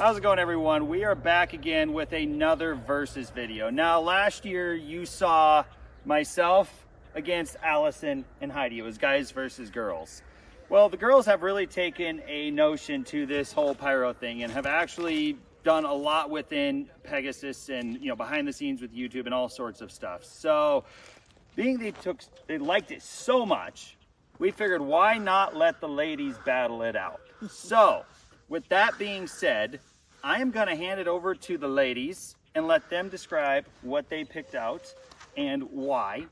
How's it going, everyone? We are back again with another versus video. Now, last year you saw myself against Allison and Heidi. It was guys versus girls. Well, the girls have really taken a notion to this whole pyro thing and have actually done a lot within Pegasus and, behind the scenes with YouTube and all sorts of stuff. So, being they liked it so much, we figured why not let the ladies battle it out. So, with that being said, I am going to hand it over to the ladies and let them describe what they picked out and why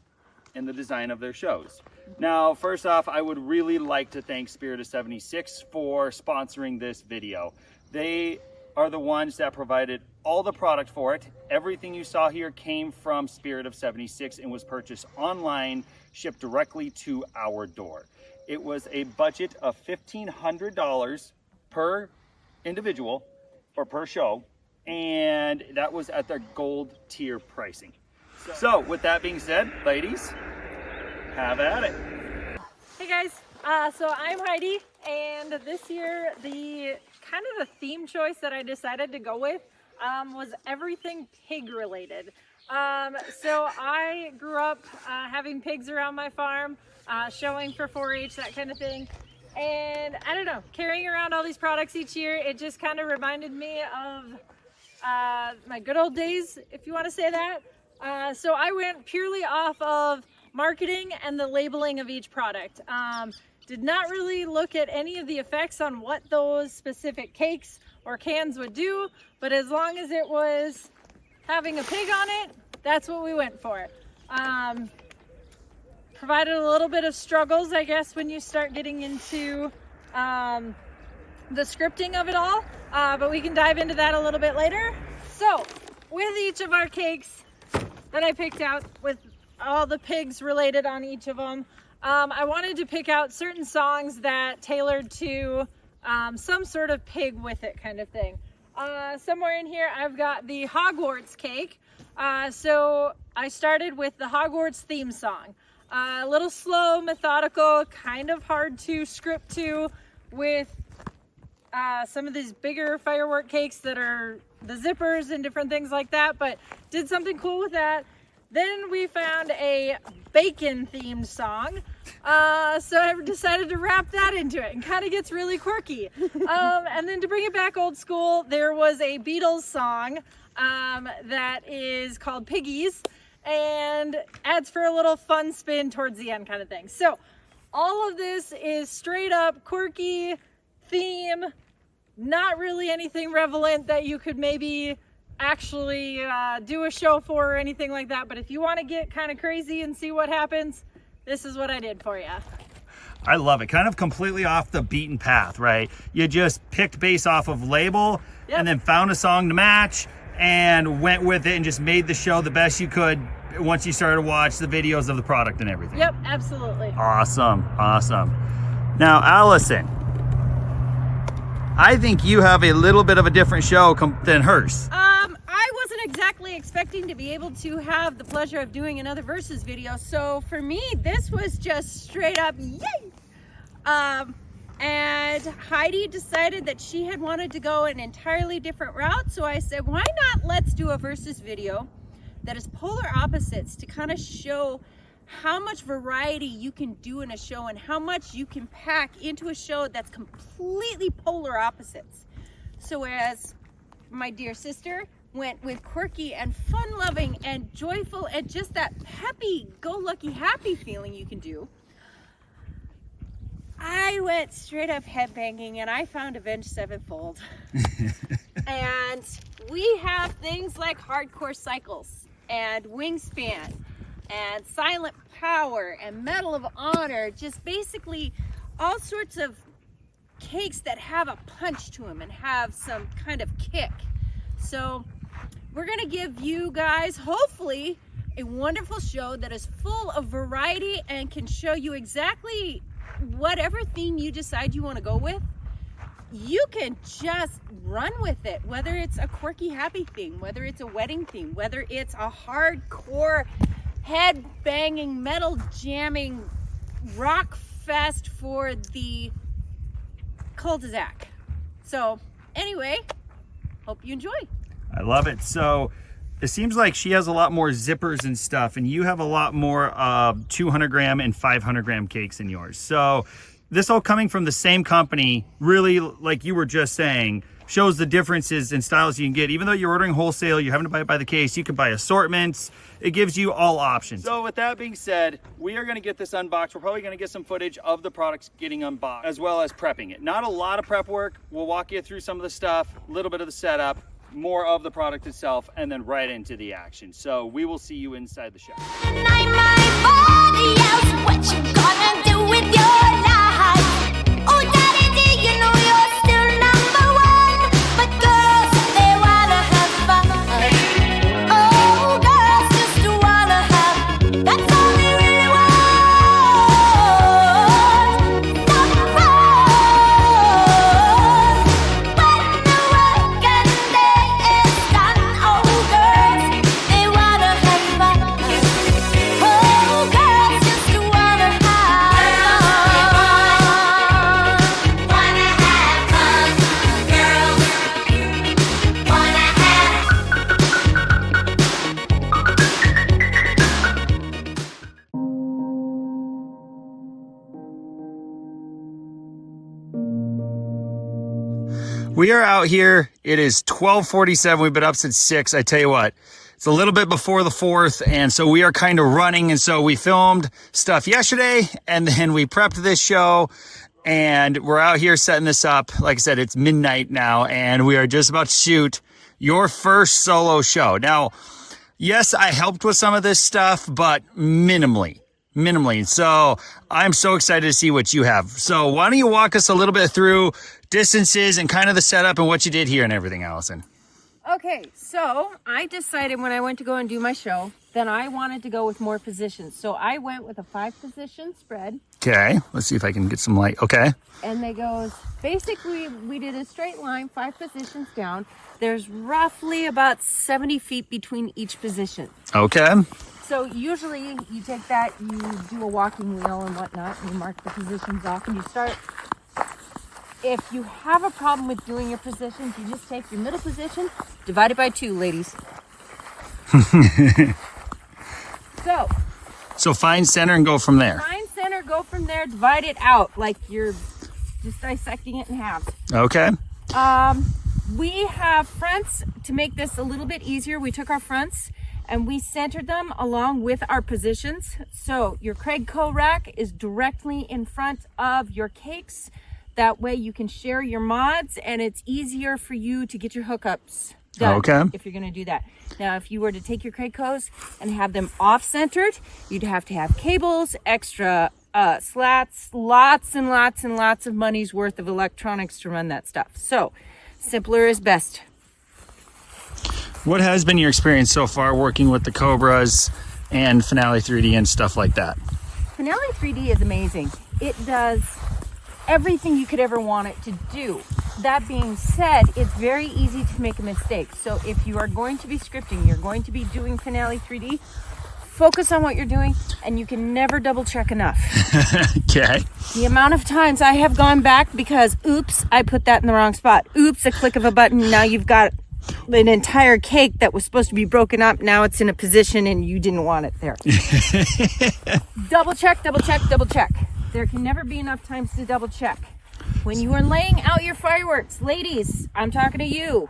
and the design of their shows. Now, first off, I would really like to thank Spirit of 76 for sponsoring this video. They are the ones that provided all the product for it. Everything you saw here came from Spirit of 76 and was purchased online, shipped directly to our door. It was a budget of $1,500 per individual or per show, and that was at their gold tier pricing. So with that being said, ladies, have at it. Hey guys, so I'm Heidi, and this year the theme choice that I decided to go with was everything pig related. So I grew up having pigs around my farm, showing for 4-H, that kind of thing. And I don't know, carrying around all these products each year, it just kind of reminded me of my good old days, if you want to say that. So I went purely off of marketing and the labeling of each product. Did not really look at any of the effects on what those specific cakes or cans would do, but as long as it was having a pig on it, that's what we went for. Provided a little bit of struggles, I guess, when you start getting into the scripting of it all, but we can dive into that a little bit later. So, with each of our cakes that I picked out, with all the pigs related on each of them, I wanted to pick out certain songs that tailored to some sort of pig with it kind of thing. Somewhere in here I've got the Hogwarts cake. So I started with the Hogwarts theme song. A little slow, methodical, kind of hard to script to with some of these bigger firework cakes that are the zippers and different things like that, but did something cool with that. Then we found a bacon themed song. So I decided to wrap that into it and kind of gets really quirky. And then to bring it back old school, there was a Beatles song that is called Piggies, and adds for a little fun spin towards the end kind of thing. So all of this is straight up quirky theme, not really anything relevant that you could maybe actually do a show for or anything like that. But if you want to get kind of crazy and see what happens, this is what I did for you. I love it. Kind of completely off the beaten path, right? You just picked base off of label, yep, and then found a song to match and went with it and just made the show the best you could once you started to watch the videos of the product and everything. Yep, absolutely. Awesome, awesome. Now, Allison, I think you have a little bit of a different show than hers. I wasn't exactly expecting to be able to have the pleasure of doing another versus video, so for me, this was just straight up yay! And Heidi decided that she had wanted to go an entirely different route, so I said, why not let's do a versus video that is polar opposites to kind of show how much variety you can do in a show and how much you can pack into a show that's completely polar opposites. So as my dear sister went with quirky and fun-loving and joyful and just that happy-go-lucky happy feeling you can do, I went straight up headbanging and I found Avenged Sevenfold. And we have things like Hardcore Cycles and Wingspan and Silent Power and Medal of Honor, just basically all sorts of cakes that have a punch to them and have some kind of kick. So we're gonna give you guys, hopefully, a wonderful show that is full of variety and can show you exactly whatever theme you decide you want to go with. You can just run with it, whether it's a quirky happy theme, whether it's a wedding theme, whether it's a hardcore head banging, metal jamming rock fest for the cul-de-sac. So anyway, hope you enjoy. I love it. So it seems like she has a lot more zippers and stuff, and you have a lot more 200 gram and 500 gram cakes in yours. So this all coming from the same company, really, like you were just saying, shows the differences in styles you can get. Even though you're ordering wholesale, you're having to buy it by the case, you can buy assortments. It gives you all options. So with that being said, we are gonna get this unboxed. We're probably gonna get some footage of the products getting unboxed, as well as prepping it. Not a lot of prep work. We'll walk you through some of the stuff, a little bit of the setup, more of the product itself, and then right into the action. So we will see you inside the shop. What you gonna do with your life? Oh, daddy, do you know you're still number one? But girls, they wanna have fun. Oh, girls just wanna have. That's all they really want. Some fun. When the working day is done, oh, girls, they wanna have fun. Oh, girls just wanna have fun. Girls wanna have. We are out here. It is 12:47. We've been up since 6. I tell you what, it's a little bit before the 4th, and so we are kind of running. And so we filmed stuff yesterday, and then we prepped this show, and we're out here setting this up. Like I said, it's midnight now, and we are just about to shoot your first solo show. Now, yes, I helped with some of this stuff, but minimally. So I'm so excited to see what you have. So why don't you walk us a little bit through distances and kind of the setup and what you did here and everything, Allison? Okay, so I decided when I went to go and do my show, then I wanted to go with more positions. So I went with a 5-position spread. Okay, let's see if I can get some light. Okay. And they goes, basically we did a straight line, 5 positions down. There's roughly about 70 feet between each position. Okay. So usually you take that, you do a walking wheel and whatnot, and you mark the positions off and you start. If you have a problem with doing your positions, you just take your middle position, divide it by 2, ladies. So find center and go from there. Find center, go from there, divide it out like you're just dissecting it in half. Okay. We have fronts to make this a little bit easier. We took our fronts and we centered them along with our positions. So your Craigco rack is directly in front of your cakes. That way you can share your mods and it's easier for you to get your hookups done. Okay. If you're gonna do that. Now, if you were to take your Craigcos and have them off-centered, you'd have to have cables, extra slats, lots and lots and lots of money's worth of electronics to run that stuff. So simpler is best. What has been your experience so far working with the Cobras and Finale 3D and stuff like that? Finale 3D is amazing. It does everything you could ever want it to do. That being said, it's very easy to make a mistake. So if you are going to be scripting, you're going to be doing Finale 3D, focus on what you're doing and you can never double check enough. Okay. The amount of times I have gone back because, oops, I put that in the wrong spot. Oops, a click of a button. Now you've got an entire cake that was supposed to be broken up. Now it's in a position and you didn't want it there. Double check, double check, double check. There can never be enough times to double check. When you are laying out your fireworks, ladies, I'm talking to you.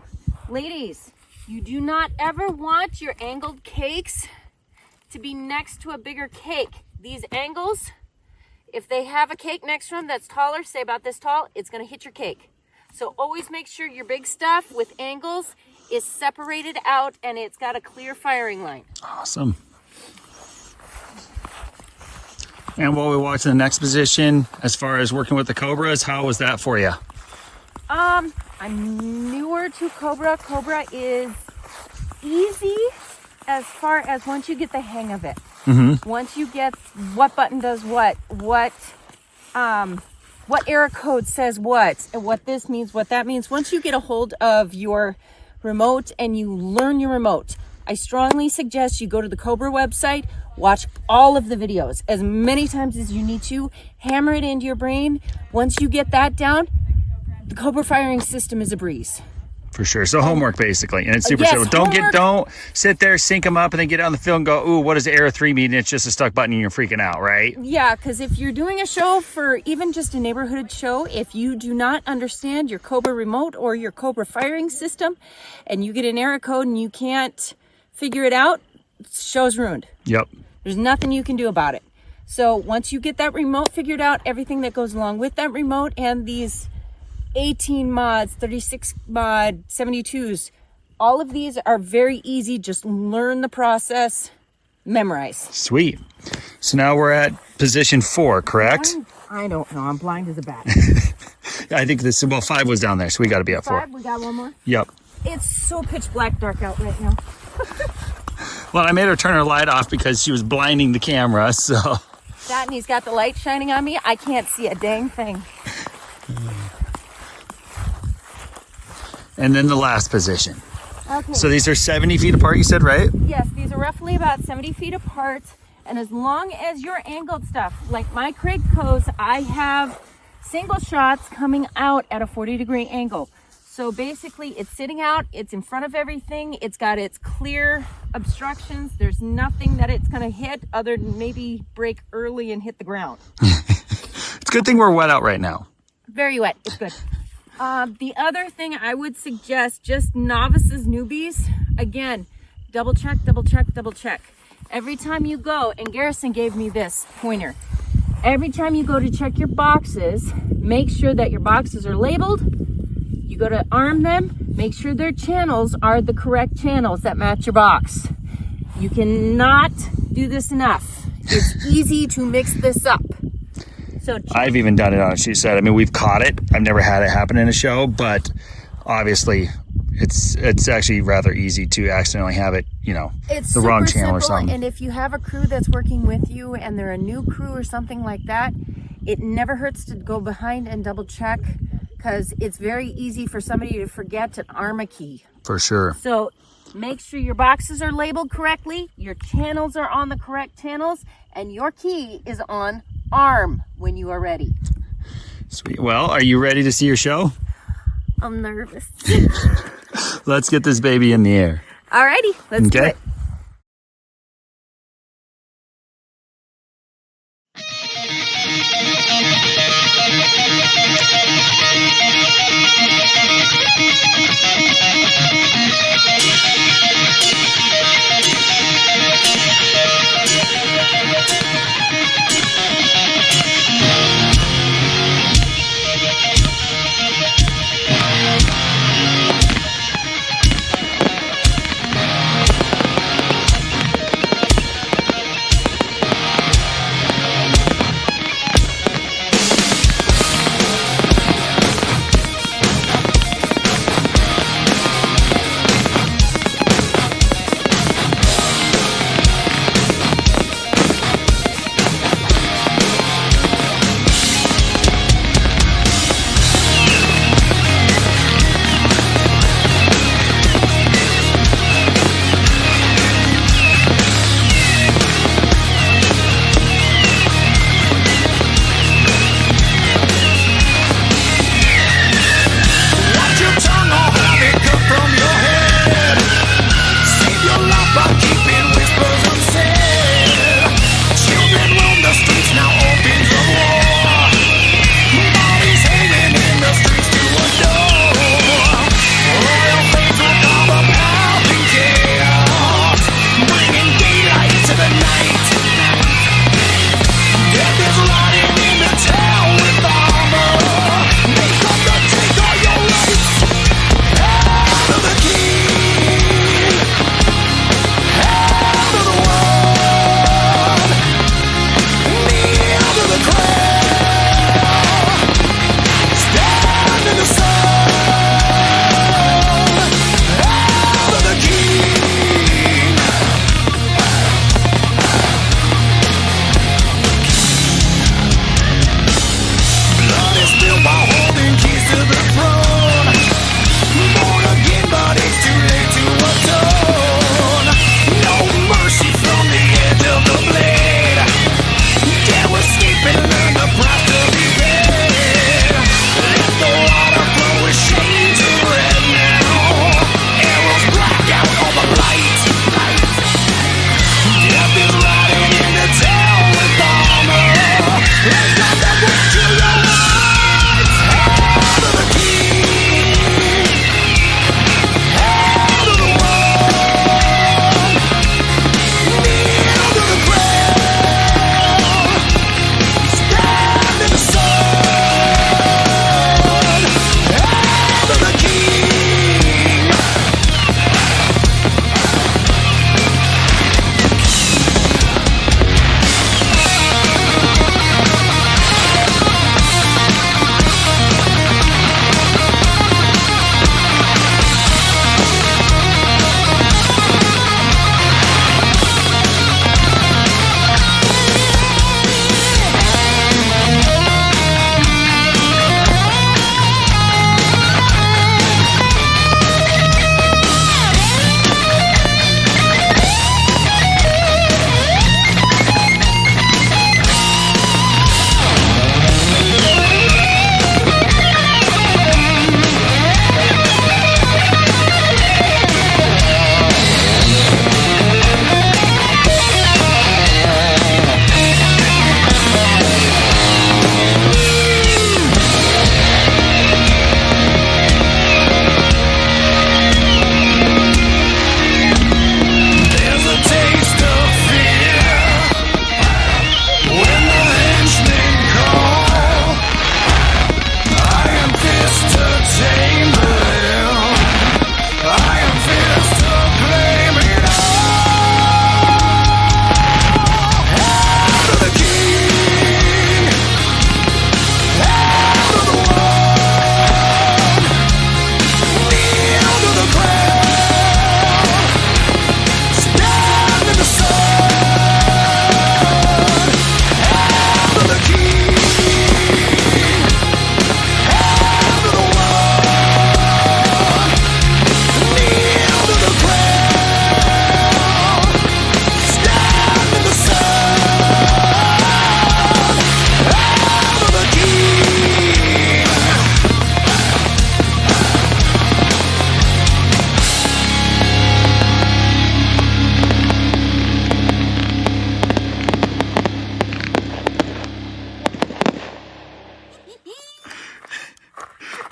Ladies, you do not ever want your angled cakes to be next to a bigger cake. These angles, if they have a cake next to them that's taller, say about this tall, it's gonna hit your cake. So always make sure your big stuff with angles is separated out and it's got a clear firing line. Awesome. And while we watch the next position, as far as working with the Cobras, how was that for you? I'm newer to Cobra. Cobra is easy as far as once you get the hang of it. Mm-hmm. Once you get what button does what error code says what, and what this means, what that means. Once you get a hold of your remote and you learn your remote, I strongly suggest you go to the Cobra website, watch all of the videos as many times as you need to, hammer it into your brain. Once you get that down, the Cobra firing system is a breeze. For sure. So homework basically, and it's super Yes, simple. homework. Don't sit there, sync them up, and then get on the field and go, ooh, what does Air 3 mean? It's just a stuck button and you're freaking out, right? Yeah, because if you're doing a show for even just a neighborhood show, if you do not understand your Cobra remote or your Cobra firing system, and you get an error code and you can't figure it out, show's ruined. Yep. There's nothing you can do about it. So once you get that remote figured out, everything that goes along with that remote and these 18 mods, 36 mod, 72s, all of these are very easy. Just learn the process, memorize. Sweet. So now we're at position 4, correct? I don't know. I'm blind as a bat. I think this, well, 5 was down there, so we got to be at 4. 5, we got one more. Yep. It's so pitch black dark out right now. Well, I made her turn her light off because she was blinding the camera, so. That and he's got the light shining on me. I can't see a dang thing. And then the last position. Okay. So these are 70 feet apart, you said, right? Yes, these are roughly about 70 feet apart. And as long as you're angled stuff, like my Craig Co's, I have single shots coming out at a 40-degree angle. So basically it's sitting out, it's in front of everything, it's got its clear obstructions. There's nothing that it's gonna hit other than maybe break early and hit the ground. It's a good thing we're wet out right now. Very wet, it's good. The other thing I would suggest, just novices, newbies, again, double check, double check, double check. Every time you go, and Garrison gave me this pointer, every time you go to check your boxes, make sure that your boxes are labeled. You go to arm them, make sure their channels are the correct channels that match your box. You cannot do this enough. It's easy to mix this up. So I've even done it on a she said. I mean, we've caught it. I've never had it happen in a show, but obviously it's actually rather easy to accidentally have it, you know, it's the wrong super channel or simple, something. and if you have a crew that's working with you and they're a new crew or something like that, it never hurts to go behind and double check, because it's very easy for somebody to forget to arm a key. For sure. So make sure your boxes are labeled correctly, your channels are on the correct channels, and your key is on arm when you are ready. Sweet. Well, are you ready to see your show? I'm nervous. Let's get this baby in the air. Alrighty, let's do Okay. it.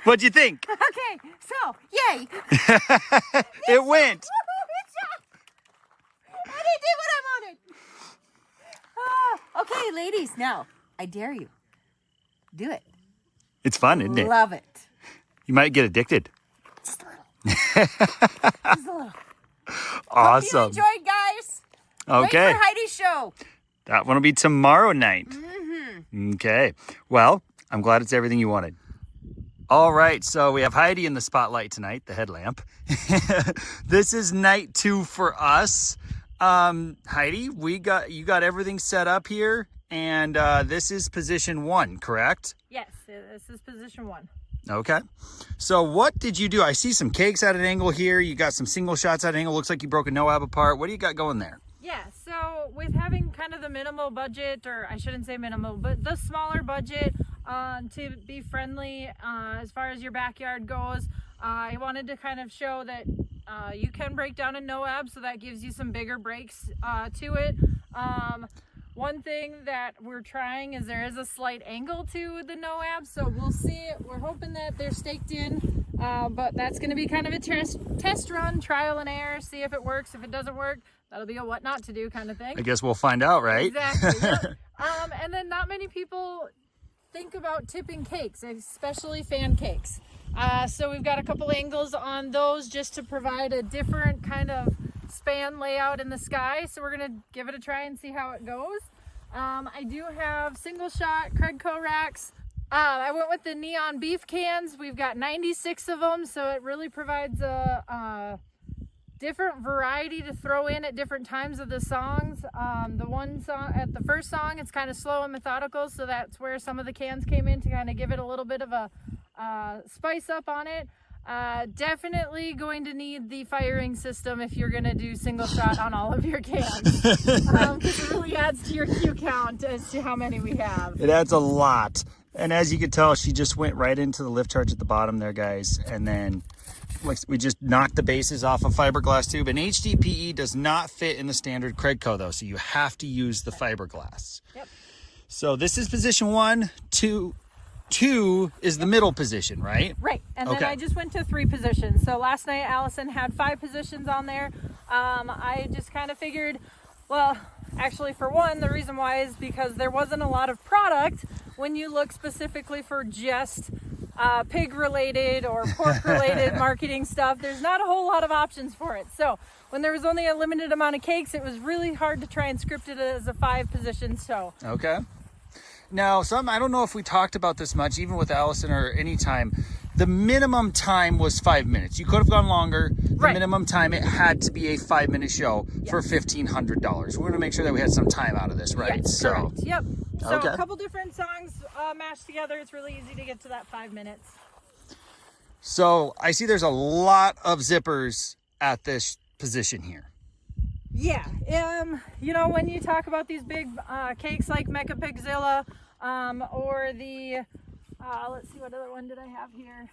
What'd you think? Okay, so yay! It went. And I did what I wanted. Okay, ladies, now I dare you. Do it. It's fun, isn't it? Love it. You might get addicted. Just a little. Just a little. Awesome. Hope you enjoyed, guys. Okay. Wait for Heidi's show. That one will be tomorrow night. Mm-hmm. Okay. Well, I'm glad it's everything you wanted. All right. So we have Heidi in the spotlight tonight, the headlamp. This is night 2 for us. Heidi, you got everything set up here, and this is position 1, correct? Yes, this is position 1. Okay. So what did you do? I see some cakes at an angle here. You got some single shots at an angle. Looks like you broke a no-ab apart. What do you got going there? Yeah, so with having kind of the minimal budget, or I shouldn't say minimal, but the smaller budget to be friendly as far as your backyard goes, I wanted to kind of show that you can break down a no-ab, so that gives you some bigger breaks to it. One thing that we're trying is there is a slight angle to the no-ab, so we'll see. We're hoping that they're staked in, but that's going to be kind of a test run, trial and error, see if it works. If it doesn't work, that'll be a what not to do kind of thing. I guess we'll find out, right? Exactly. Yep. And then not many people think about tipping cakes, especially fan cakes. So we've got a couple angles on those just to provide a different kind of span layout in the sky. So we're gonna give it a try and see how it goes. I do have single shot Credco racks. I went with the neon beef cans. We've got 96 of them, so it really provides a different variety to throw in at different times of the songs. The one song at the first song, it's kind of slow and methodical, so that's where some of the cans came in to kind of give it a little bit of a spice up on it. Definitely going to need the firing system if you're going to do single shot on all of your cans, because it really adds to your cue count as to how many we have. It adds a lot. And as you can tell, she just went right into the lift charge at the bottom there, guys. And then we just knocked the bases off a fiberglass tube. And HDPE does not fit in the standard Credco though, so you have to use the fiberglass. Yep. So this is position 1, 2 is the middle position, right? Right, and then Okay. I just went to 3 positions. So last night Allison had 5 positions on there. I just kind of figured, well, actually for one, the reason why is because there wasn't a lot of product when you look specifically for just pig related or pork related marketing stuff. There's not a whole lot of options for it. So when there was only a limited amount of cakes, it was really hard to try and script it as a 5 position show. Okay. Now, I don't know if we talked about this much, even with Allison or any time. The minimum time was 5 minutes. You could have gone longer. The Right. minimum time, it had to be a 5-minute show for $1,500. We're going to make sure that we had some time out of this, right? Yes, correct. Yep. So Okay. a couple different songs mashed together. It's really easy to get to that 5 minutes. So I see there's a lot of zippers at this position here. Yeah, you know, when you talk about these big cakes like Mecha Pigzilla, or the, let's see, what other one did I have here?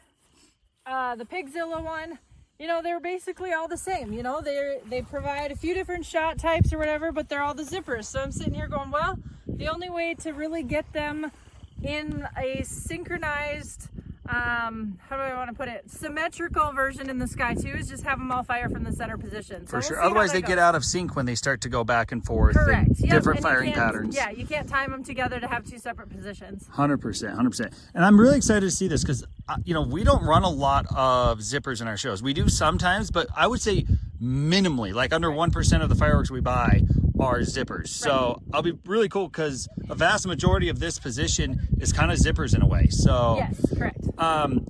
The Pigzilla one, you know, they're basically all the same. You know, they provide a few different shot types or whatever, but they're all the zippers. So I'm sitting here going, well, the only way to really get them in a synchronized, how do I want to put it, symmetrical version in the sky too, is just have them all fire from the center position. So For we'll sure. see how Otherwise, that they get goes. out of sync when they start to go back and forth. Correct. And Yep, different and you firing can't- patterns. Yeah, you can't time them together to have 2 separate positions. 100%, 100%. And I'm really excited to see this because, you know, we don't run a lot of zippers in our shows. We do sometimes, but I would say minimally, like under 1% of the fireworks we buy are zippers. So I'll be really cool because a vast majority of this position is kind of zippers in a way. So Yes, correct.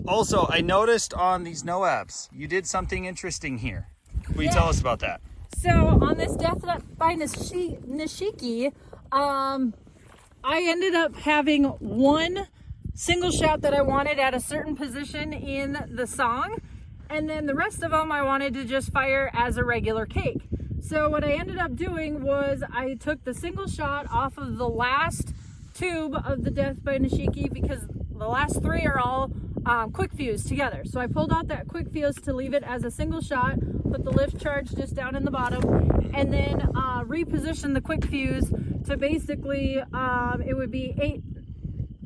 also, I noticed on these no-abs, you did something interesting here. Will you tell us about that? So on this Death by Nishiki, I ended up having 1 single shot that I wanted at a certain position in the song, and then the rest of them I wanted to just fire as a regular cake. So what I ended up doing was I took the single shot off of the last tube of the Death by Nishiki because the last 3 are all quick fuse together. So I pulled out that quick fuse to leave it as a single shot, put the lift charge just down in the bottom, and then reposition the quick fuse to basically, it would be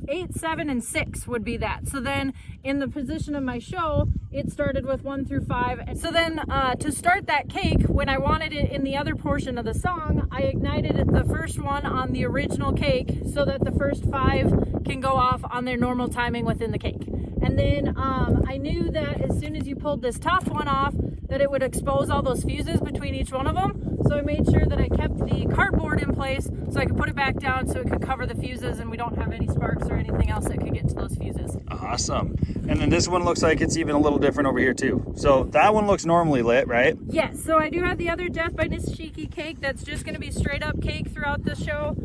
8, 7, and 6 would be that. So then in the position of my show, it started with 1 through 5. And so then to start that cake, when I wanted it in the other portion of the song, I ignited the first one on the original cake so that the first 5 can go off on their normal timing within the cake. And then I knew that as soon as you pulled this top one off, that it would expose all those fuses between each one of them. So I made sure that I kept the cardboard in place so I could put it back down so it could cover the fuses and we don't have any sparks or anything else that could get to those fuses. Awesome. And then this one looks like it's even a little different over here too. So that one looks normally lit, right? Yes, so I do have the other Death by Nishiki cake that's just going to be straight up cake throughout the show.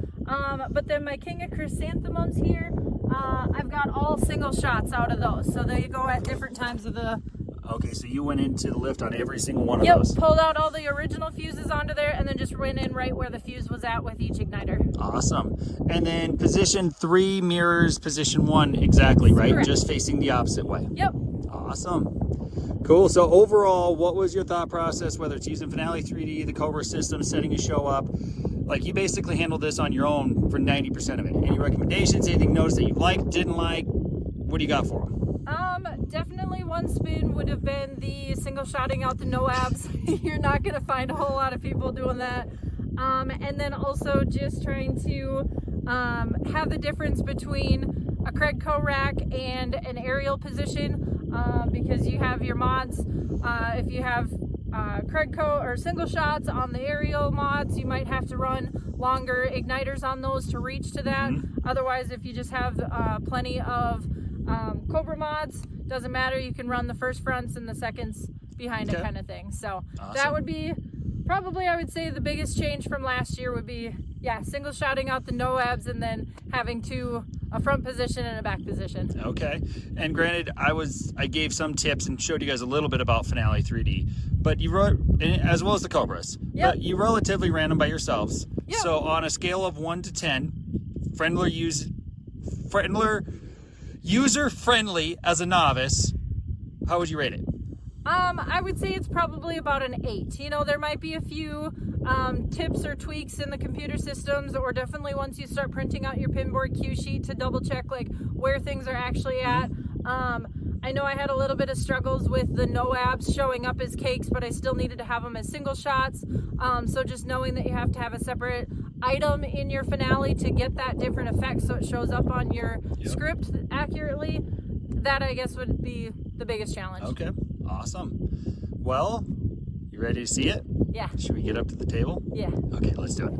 But then my King of Chrysanthemums here, I've got all single shots out of those. So they go at different times of the... Okay, so you went into the lift on every single one of those. Yep, pulled out all the original fuses onto there and then just went in right where the fuse was at with each igniter. Awesome. And then position 3 mirrors position 1 exactly, right? Correct. Just facing the opposite way. Yep. Awesome. Cool. So overall, what was your thought process, whether it's using Finale 3D, the Cobra system, setting a show up? Like, you basically handled this on your own for 90% of it. Any recommendations, anything noticed that you liked, didn't like? What do you got for them? Definitely one spin would have been the single shotting out the no abs. You're not going to find a whole lot of people doing that. And then also just trying to have the difference between a Craig Co rack and an aerial position, because you have your mods. If you have Craig Co or single shots on the aerial mods, you might have to run longer igniters on those to reach to that. Otherwise, if you just have plenty of Cobra mods, doesn't matter, you can run the first fronts and the seconds behind it kind of thing. So that would be probably, I would say, the biggest change from last year would be, yeah, single shotting out the no abs and then having a front position and a back position. Okay. And granted, I gave some tips and showed you guys a little bit about Finale 3D, but you wrote, as well as the Cobras, but you relatively ran them by yourselves. Yep. So on a scale of 1 to 10, user-friendly as a novice, how would you rate it? I would say it's probably about an 8. You know, there might be a few tips or tweaks in the computer systems, or definitely once you start printing out your pinboard cue sheet to double check like where things are actually at. I know I had a little bit of struggles with the no abs showing up as cakes, but I still needed to have them as single shots. So just knowing that you have to have a separate item in your finale to get that different effect so it shows up on your script accurately, that I guess would be the biggest challenge. Okay, awesome. Well, you ready to see it? Yeah. Should we get up to the table? Yeah. Okay, let's do it.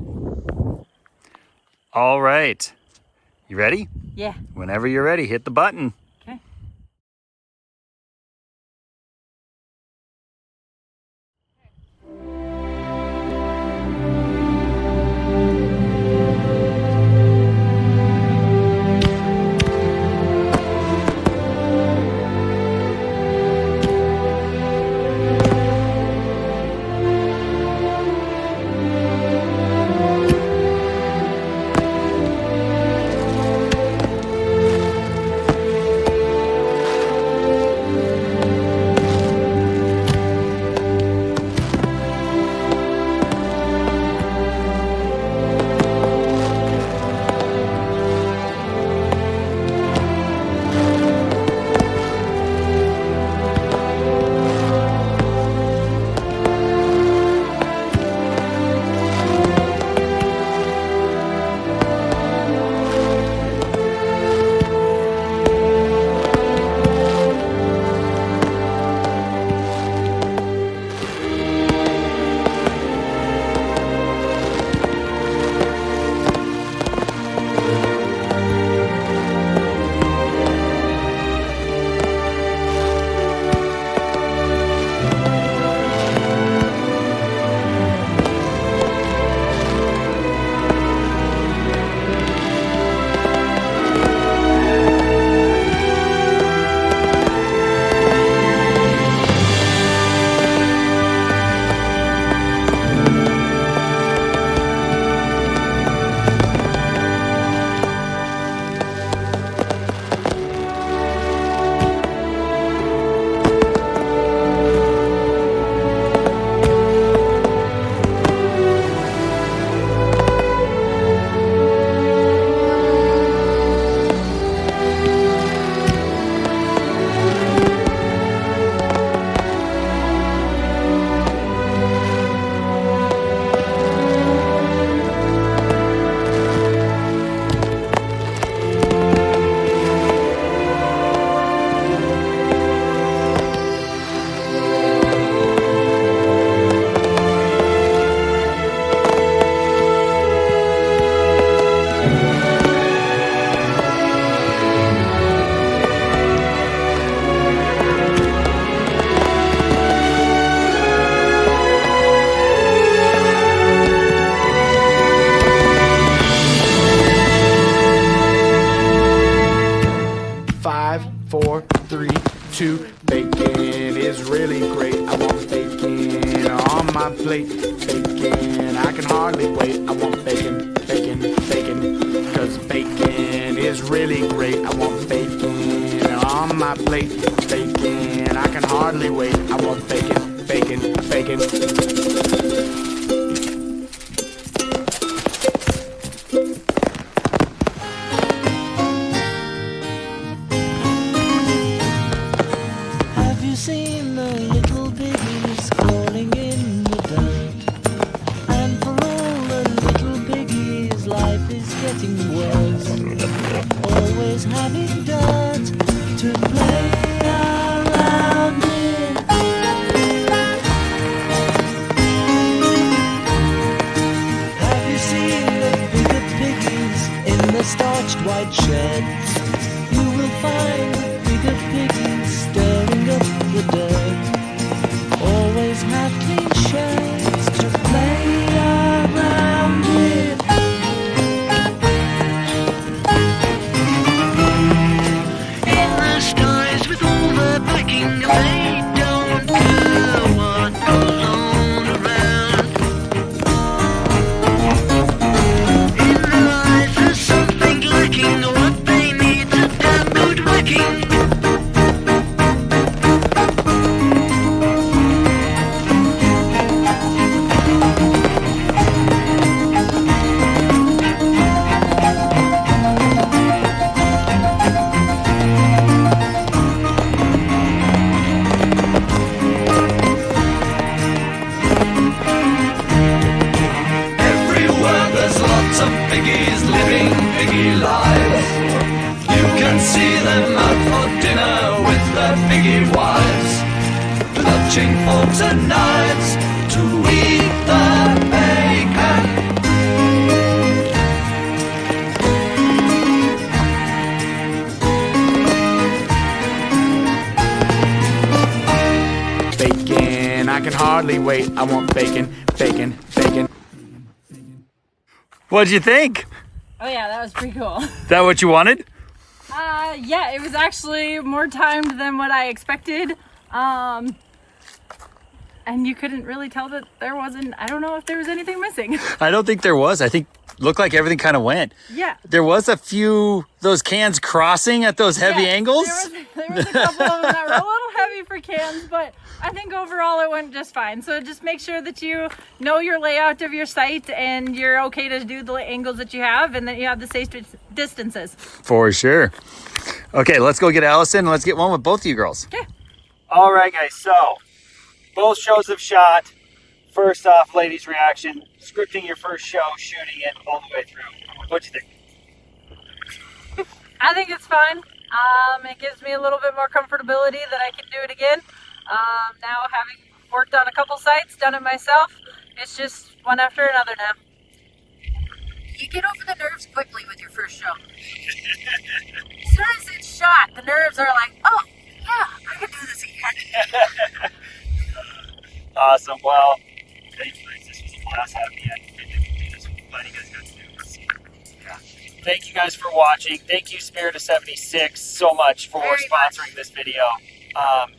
All right. You ready? Yeah. Whenever you're ready, hit the button. Okay. Five, four, three, two. Bacon is really great. I want bacon on my plate. Bacon, I can hardly wait. I want bacon, bacon, bacon. Cause bacon is really great. I want bacon on my plate. Bacon, I can hardly wait. I want bacon, bacon, bacon. Have you seen the little piggies crawling in the dirt? And for all the little piggies, life is getting worse. Always having dirt to play around in. Have you seen the bigger piggies in the starched white sheds? You will find the bigger piggies stirring up the dirt. Always have clean sheds to play around in. In the skies with all the packing, they don't care what goes on around. In their eyes there's something lacking, what they need's a damn good whacking. Everywhere there's lots of piggies living piggy lives. You can see them out for dinner with their piggy wives, clutching forks and knives to eat the bacon. Bacon, I can hardly wait. I want bacon, bacon, bacon. What'd you think? Oh yeah, that was pretty cool. Is that what you wanted? Yeah, it was actually more timed than what I expected. And you couldn't really tell that there wasn't, I don't know if there was anything missing. I don't think there was. I think looked like everything kind of went. Yeah. There was a few, those cans crossing at those heavy Yeah, angles. There was a couple of them that were a little heavy for cans, but I think overall it went just fine. So just make sure that you know your layout of your site and you're okay to do the angles that you have and that you have the safe distances. For sure. Okay, let's go get Allison and let's get one with both of you girls. Okay. All right, guys. So both shows have shot. First off, ladies' reaction, scripting your first show, shooting it all the way through. What'd you think? I think it's fine. It gives me a little bit more comfortability that I can do it again. Now having worked on a couple sites, done it myself, it's just one after another now. You get over the nerves quickly with your first show. As soon as it's shot, the nerves are like, oh, yeah, I can do this again. Awesome. Well, thank you guys. This was a blast having you. Glad you guys got to do this. Yeah. Thank you guys for watching. Thank you, Spirit of 76, so much for Very sponsoring much. this video.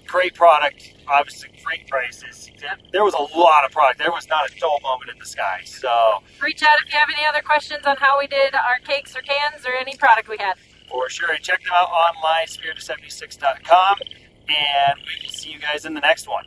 Great product, obviously great prices. There was a lot of product. There was not a dull moment in the sky. So Reach out if you have any other questions on how we did our cakes or cans or any product we had. for sure, and check them out online, spirit of 76.com, and we will see you guys in the next one.